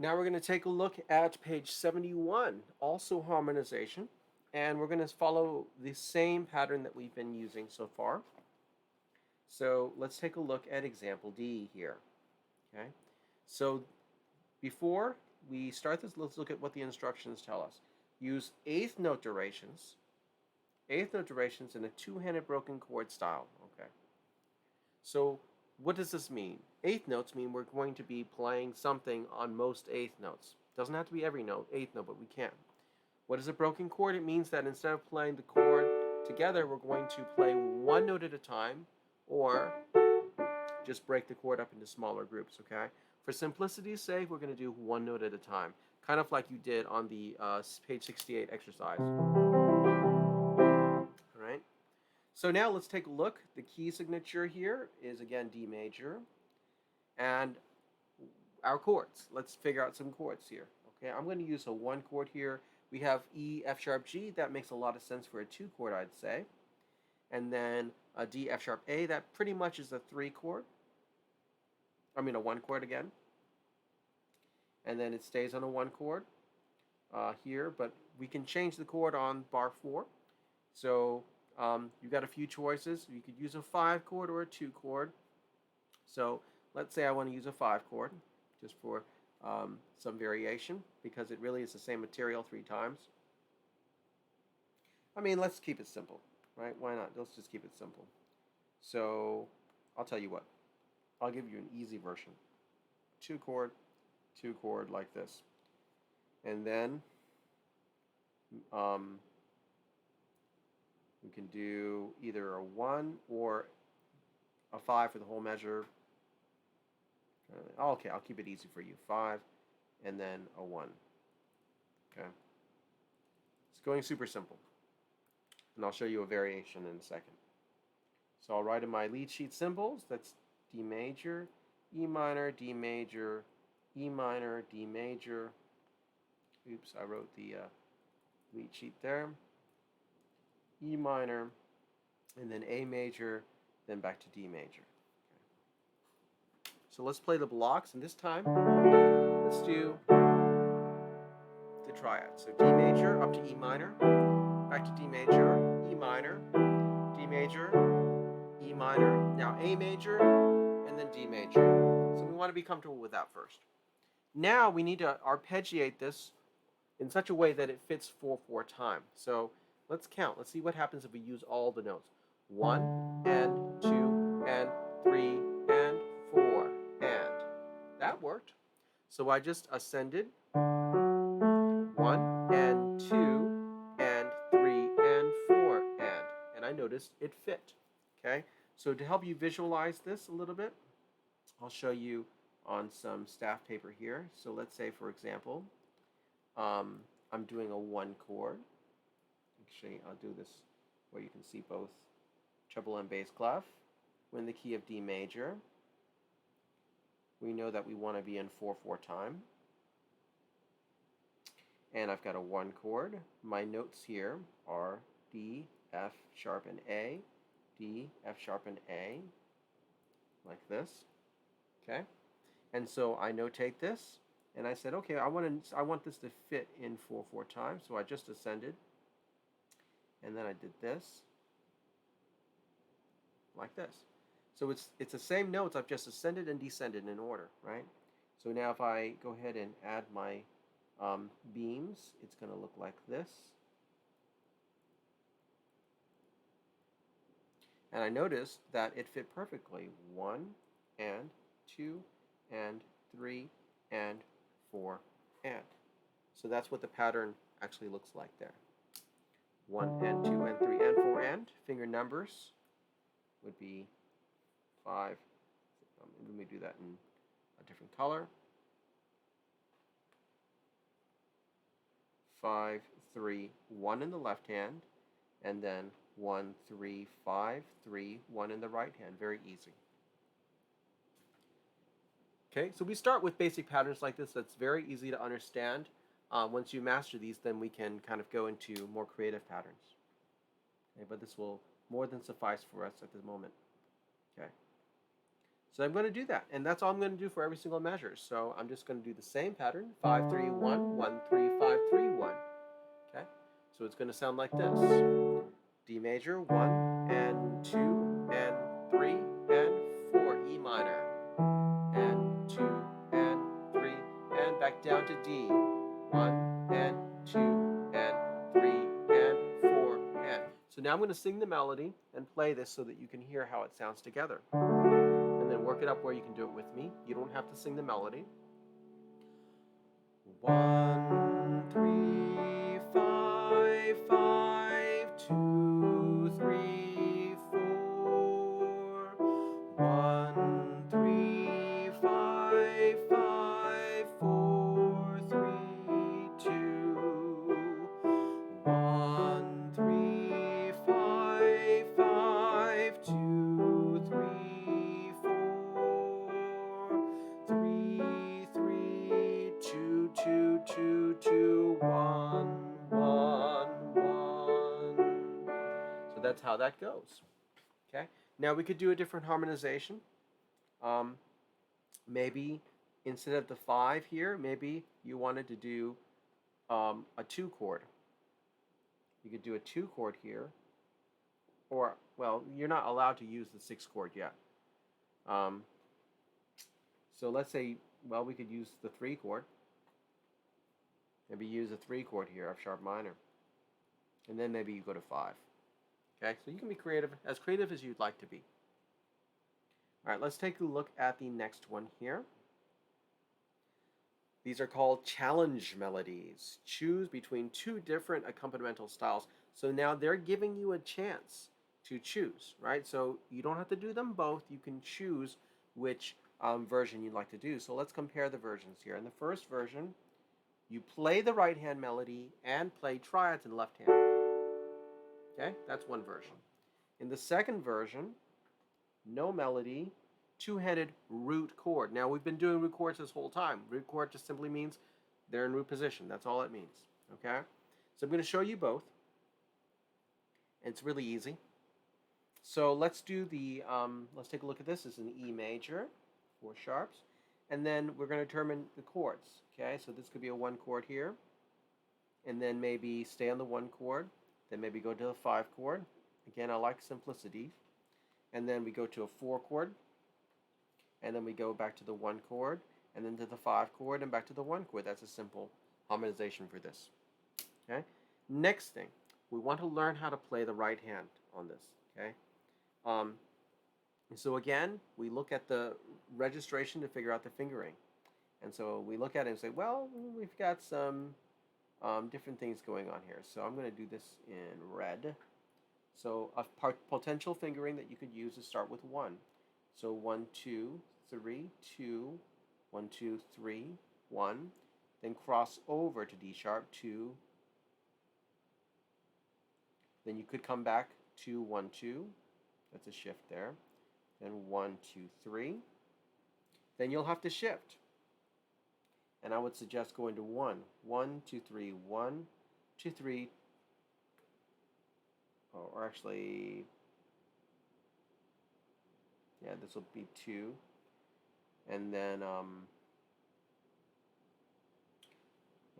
Now we're going to take a look at page 71, also harmonization, and we're going to follow the same pattern that we've been using so far. So let's take a look at example D here. Okay, so before we start this, let's look at what the instructions tell us. Use eighth note durations in a two-handed broken chord style. Okay, so what does this mean? Eighth notes mean we're going to be playing something on most eighth notes. Doesn't have to be every note, eighth note, but we can. What is a broken chord? It means that instead of playing the chord together, we're going to play one note at a time, or just break the chord up into smaller groups, okay? For simplicity's sake, we're going to do one note at a time, kind of like you did on the page 68 exercise. All right? So now let's take a look. The key signature here is, again, D major. And our chords. Let's figure out some chords here. Okay, I'm going to use a one chord here. We have E, F sharp, G. That makes a lot of sense for a two chord, I'd say. And then a D, F sharp, A. That pretty much is a three chord. I mean a one chord again. And then it stays on a one chord here, but we can change the chord on bar 4. So you've got a few choices. You could use a 5 chord or a 2 chord. So let's say I want to use a 5 chord just for some variation, because it really is the same material 3 times. I mean, let's keep it simple, right? Why not? Let's just keep it simple. So I'll tell you what. I'll give you an easy version. 2 chord like this. And then we can do either a 1 or a 5 for the whole measure. Okay, I'll keep it easy for you. 5 and then a 1. Okay. It's going super simple. And I'll show you a variation in a second. So I'll write in my lead sheet symbols. That's D major, E minor, D major, E minor, D major. Oops, I wrote the lead sheet there. E minor, and then A major, then back to D major. Okay. So let's play the blocks, and this time, let's do the triad. So D major up to E minor, back to D major, E minor, D major, E minor, now A major, and then D major. So we want to be comfortable with that first. Now we need to arpeggiate this in such a way that it fits 4/4 time. So let's count. Let's see what happens if we use all the notes. 1 and 2 and 3 and 4 and. That worked. So I just ascended 1 and 2 and 3 and 4 and I noticed it fit. Okay? So to help you visualize this a little bit, I'll show you on some staff paper here. So let's say, for example, I'm doing a 1 chord. Actually, I'll do this where you can see both treble and bass clef. We're in the key of D major. We know that we want to be in 4/4 time. And I've got a 1 chord. My notes here are D, F sharp, and A. D, F sharp, and A. Like this. Okay? And so I notate this. And I said, okay, I want this to fit in 4/4 time. So I just ascended. And then I did this. Like this. So it's the same notes. I've just ascended and descended in order, right? So now if I go ahead and add my beams, it's going to look like this. And I noticed that it fit perfectly. 1 and 2 and 3 and 4 and. So that's what the pattern actually looks like there. 1 and 2 and 3 and 4 and. Finger numbers would be 5. Let me do that in a different color. 5, 3, 1 in the left hand, and then 1, 3, 5, 3, 1 in the right hand. Very easy. Okay, so we start with basic patterns like this. That's very easy to understand. Once you master these, then we can kind of go into more creative patterns. Okay, but this will more than suffice for us at this moment. Okay. So I'm going to do that, and that's all I'm going to do for every single measure. So I'm just going to do the same pattern: 5 3 1 1 3 5 3 1. Okay, so it's going to sound like this: D major 1 and 2 and 3 and 4, E minor, and 2 and 3 and back down to D, 1 and 2 and 3 and 4 and. So now I'm going to sing the melody and play this so that you can hear how it sounds together. And then work it up where you can do it with me. You don't have to sing the melody. 1 3 5 5 2 3 4 1 3 5 5 4 3 2 1 3 5 5 2 3 4 3 3 2 2 2 2 1 1 1. So that's how that goes. Okay. Now we could do a different harmonization. Maybe instead of the 5 here, maybe you wanted to do a 2 chord. You could do a 2 chord here, or, well, you're not allowed to use the 6 chord yet. So let's say, well, we could use the 3 chord. Maybe use a 3 chord here, F sharp minor. And then maybe you go to 5. Okay, so you can be creative as you'd like to be. All right, let's take a look at the next one here. These are called challenge melodies. Choose between 2 different accompanimental styles. So now they're giving you a chance to choose, right? So you don't have to do them both. You can choose which version you'd like to do. So let's compare the versions here. In the first version, you play the right hand melody and play triads in left hand. Okay, that's one version. In the second version, no melody, 2-handed root chord. Now we've been doing root chords this whole time. Root chord just simply means they're in root position. That's all it means. Okay, so I'm going to show you both. It's really easy. So let's do the let's take a look at this. This is an E major, 4 sharps, and then we're going to determine the chords. Okay, so this could be a 1 chord here, and then maybe stay on the 1 chord, then maybe go to the 5 chord. Again, I like simplicity. And then we go to a 4 chord, and then we go back to the 1 chord, and then to the 5 chord, and back to the 1 chord. That's a simple harmonization for this. Okay. Next thing, we want to learn how to play the right hand on this. Okay. So again, we look at the registration to figure out the fingering, and so we look at it and say, well, we've got some different things going on here. So I'm going to do this in red. So a potential fingering that you could use is start with 1. So 1, 2, 3, 2, 1, 2, 3, 1. Then cross over to D sharp, 2. Then you could come back to 1, 2. That's a shift there. Then 1, 2, 3. Then you'll have to shift. And I would suggest going to 1. 1, 2, 3, 1, 2, 3. Oh, or actually, yeah, this will be 2. And then,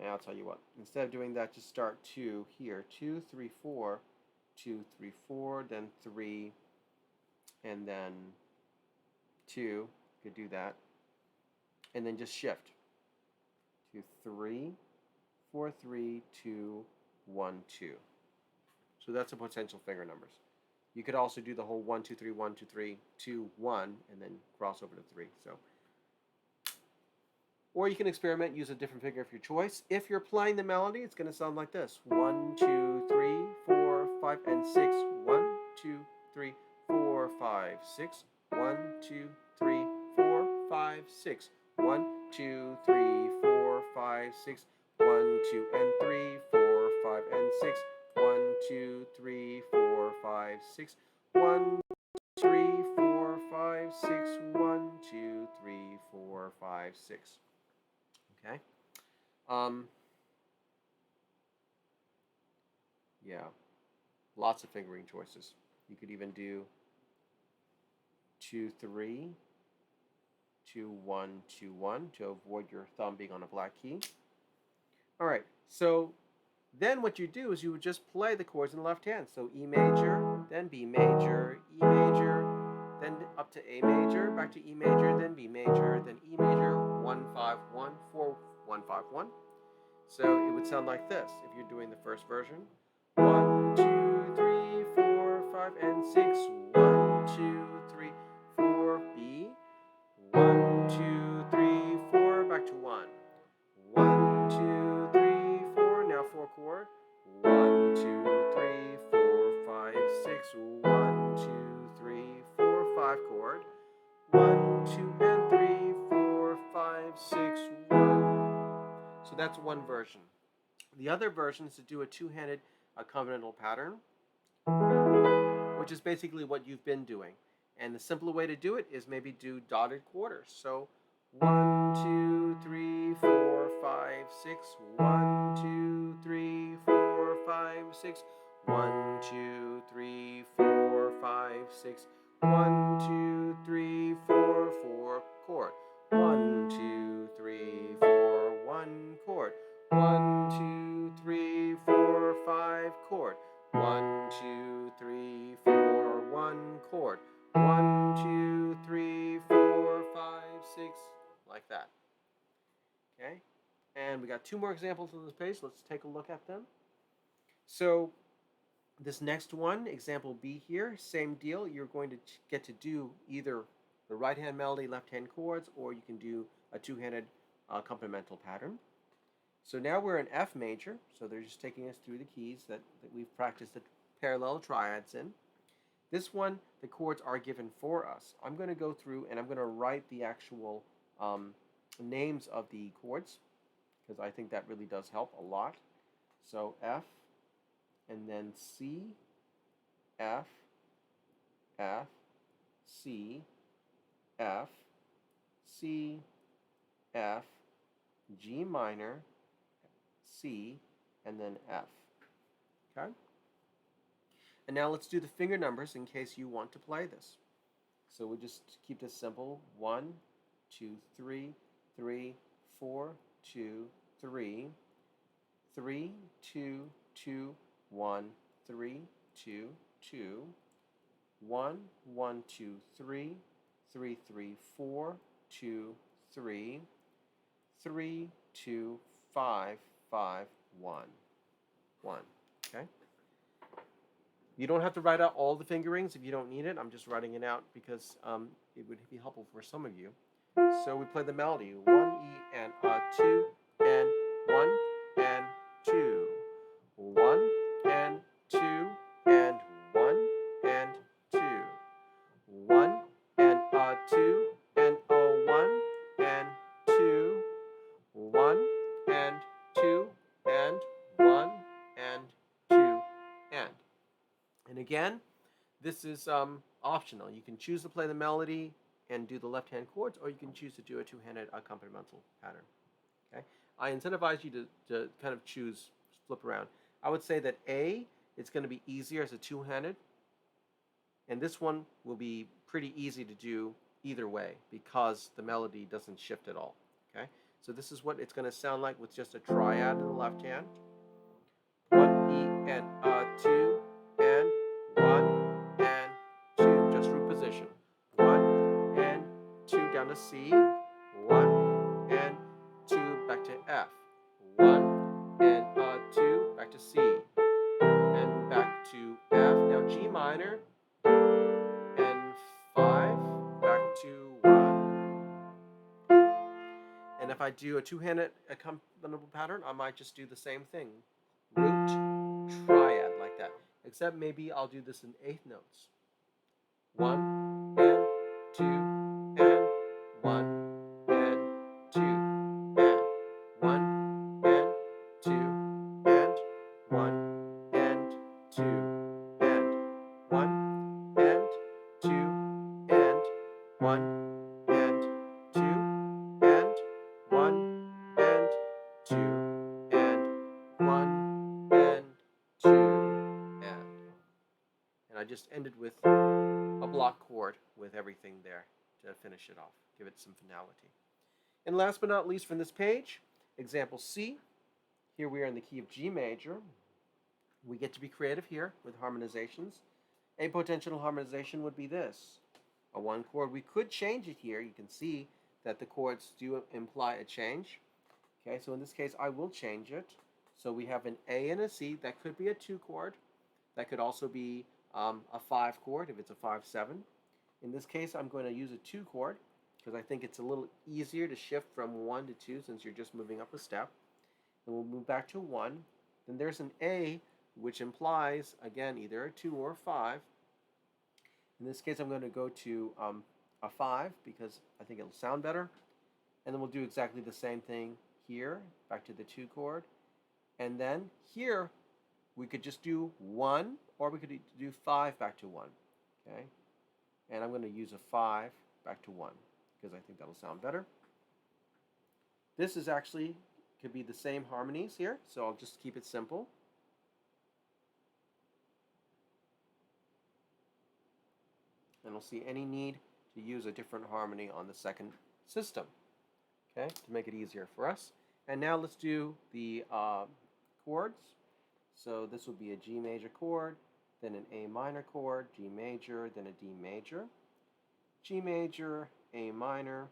yeah, I'll tell you what. Instead of doing that, just start 2 here. 2, 3, 4, 2, 3, 4, then 3, and then 2. You could do that. And then just shift. 2, 3, 4, 3, 2, 1, 2. So that's the potential finger numbers. You could also do the whole 1, 2, 3, 1, 2, 3, 2, 1, and then cross over to 3. So, or you can experiment, use a different finger of your choice. If you're playing the melody, it's going to sound like this: 1, 2, 3, 4, 5, and 6. 1, 2, 3, 4, 5, 6. 1, 2, 3, 4, 5, 6. 1, 2, 3, 4, 5, 6. 1, 2, and 3, 4, 5, and 6. 1, 2, 3, 4, 5, 6. 1, 3, 4, 5, 6. 1, 2, 3, 4, 5, 6. Okay. Yeah. Lots of fingering choices. You could even do 2, 3, 2, 1, 2, 1 to avoid your thumb being on a black key. All right, so then what you do is you would just play the chords in the left hand. So E major, then B major, E major, then up to A major, back to E major, then B major, then E major, 1, 5, 1, 4, 1, 5, 1. So it would sound like this if you're doing the first version. 1, 2, 3, 4, 5, and 6. 1, 2, 3, 4, B. 1, 2, 3, 4, back to 1. 1, 2, 3, 4, now 4 chord. 1, 2, 3, 4, 5, 6. 1, 2, 3, 4, 5 chord. 1, 2, and 3, 4, 5, 6, 1. So that's one version. The other version is to do a two-handed covenantal pattern, which is basically what you've been doing. And the simpler way to do it is maybe do dotted quarters. So 1, 2, 3, 4, 5, 6. 1, 2, 3, 4, 5, 6. 1, 2, 3, 4, 5, 6. 1, 2, 3, 4, 4 chord. 1, 2, 3, 4, 1 chord. 1, 2, 3, 4, 5 chord. 1, 2, 3, 4, 1 chord. 1, 2, 3, 4, 5, 6, like that. Okay, and we got two more examples on this page. Let's take a look at them. So this next one, example B here, same deal. You're going to get to do either the right-hand melody, left-hand chords, or you can do a two-handed accompanimental pattern. So now we're in F major, so they're just taking us through the keys that we've practiced the parallel triads in. This one, the chords are given for us. I'm going to go through and I'm going to write the actual names of the chords, because I think that really does help a lot. So F, and then C, F, F, C, F, C, F, G minor, C, and then F. Okay? And now let's do the finger numbers in case you want to play this. So we'll just keep this simple. 1, 2, 3, 3, 4, 2, 3, 3, 2, 2, 1, 3, 2, 2, 1, 1, 2, 3, 3, 3, 4, 2, 3, 3, 2, 5, 5, 1, 1. Okay? You don't have to write out all the fingerings if you don't need it. I'm just writing it out because it would be helpful for some of you. So we play the melody. 1, E, and 2, and 1, and 2. 1, and 2, and 1, and 2. 1, and 2, and 1, and 2. 1, and 2, and 1, and 2, and. And again, this is optional. You can choose to play the melody and do the left-hand chords, or you can choose to do a two-handed accompanimental pattern. Okay? I incentivize you to kind of choose, flip around. I would say that A, it's going to be easier as a two-handed, and this one will be pretty easy to do either way because the melody doesn't shift at all. Okay? So this is what it's going to sound like with just a triad in the left hand. 1, E, and 2, and 1, and 2, just root position. 1, and 2, down to C. 1, and 2, back to F. 1, and 2, back to C. And back to F. Now G minor. And 5, back to 1. And if I do a two-handed accompanimental pattern, I might just do the same thing. Root, triad, like that. Except maybe I'll do this in eighth notes. 1, and 2, and 1, and 2, and 1, and 2, and 1, and 2, and 1, and 2, and 1, and 2, and 1, and 2, and 1, and 2, and I just ended with a block chord with everything there to finish it off. give it some finality. And last but not least from this page, example C. Here we are in the key of G major. We get to be creative here with harmonizations. A potential harmonization would be this. A 1 chord. We could change it here. You can see that the chords do imply a change. Okay, so in this case, I will change it. So we have an A and a C. That could be a 2 chord. That could also be a 5 chord if it's a 5/7. In this case, I'm going to use a 2 chord because I think it's a little easier to shift from 1 to 2 since you're just moving up a step. Then we'll move back to 1. Then there's an A, which implies, again, either a 2 or a 5. In this case, I'm going to go to a 5 because I think it'll sound better. And then we'll do exactly the same thing here, back to the 2 chord. And then here, we could just do 1, or we could do 5 back to 1. Okay? And I'm going to use a 5 back to 1 because I think that'll sound better. This is actually could be the same harmonies here, so I'll just keep it simple. And we'll see any need to use a different harmony on the second system, okay, to make it easier for us. And now let's do the chords. So this will be a G major chord, then an A minor chord, G major, then a D major, G major, A minor,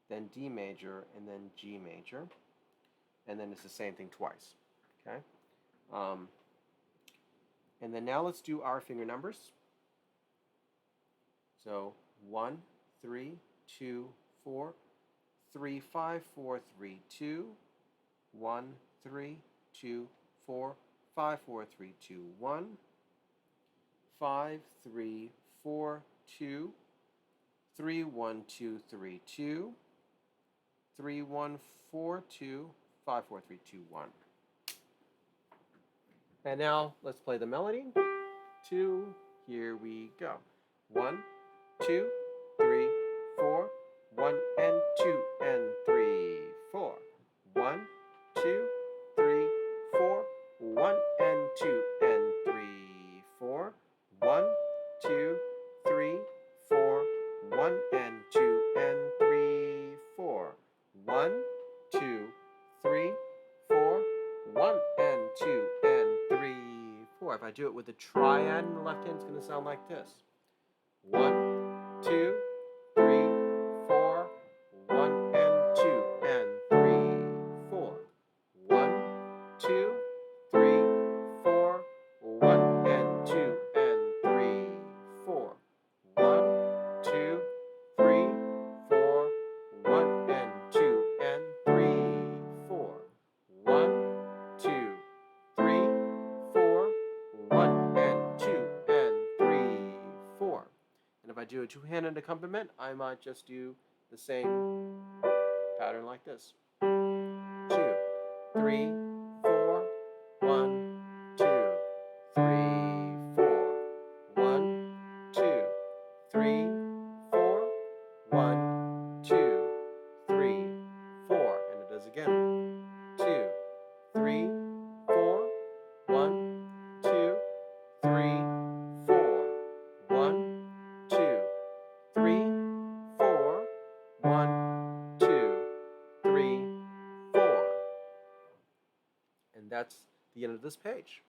then D major, and then G major. And then it's the same thing twice, okay? And then now let's do our finger numbers. So 1, 3, 2, 4, 3, 5, 4, 3, 2, 1, 3, 2, 4, 5, 4, 3, 2, 1, 5, 3, 4, 2, 3, 1, 2, 3, 2, 3, 1, 4, 2, 5, 4, 3, 2, 1. And now let's play the melody. 2, here we go. 1, 2, 3, 4, 1 and 2 and 3, 4. 1, 2, 3, 4, 1 and 2 and 3, 4. 1, 2, 3, 4, 1 and 2 and 3, 4. 1, 2, 3, 4, 1 and 2 and 3, 4. If I do it with a triad in the left hand, it's going to sound like this. 1, 2, 3, 4, 1 and 2 and 3, 4. 1, 2, 3, 4, 1 and 2 and 3, 4. 1, 2, 3, 4, 1 and 2 and 3, 4. 1, 2, 3, 4, 1 and 2 and 3, 4. And if I do a two-handed accompaniment, I might just do the same pattern like this. 2, 3, 4, 1, 2, 3, 4. 1, 2, 3, 4, 1, 2, 3, 4. And it does again. 2, 3, 4, 1, 2, 3, 4. 1, 2, 3, 4, 1, 2, 3, 4. And that's the end of this page.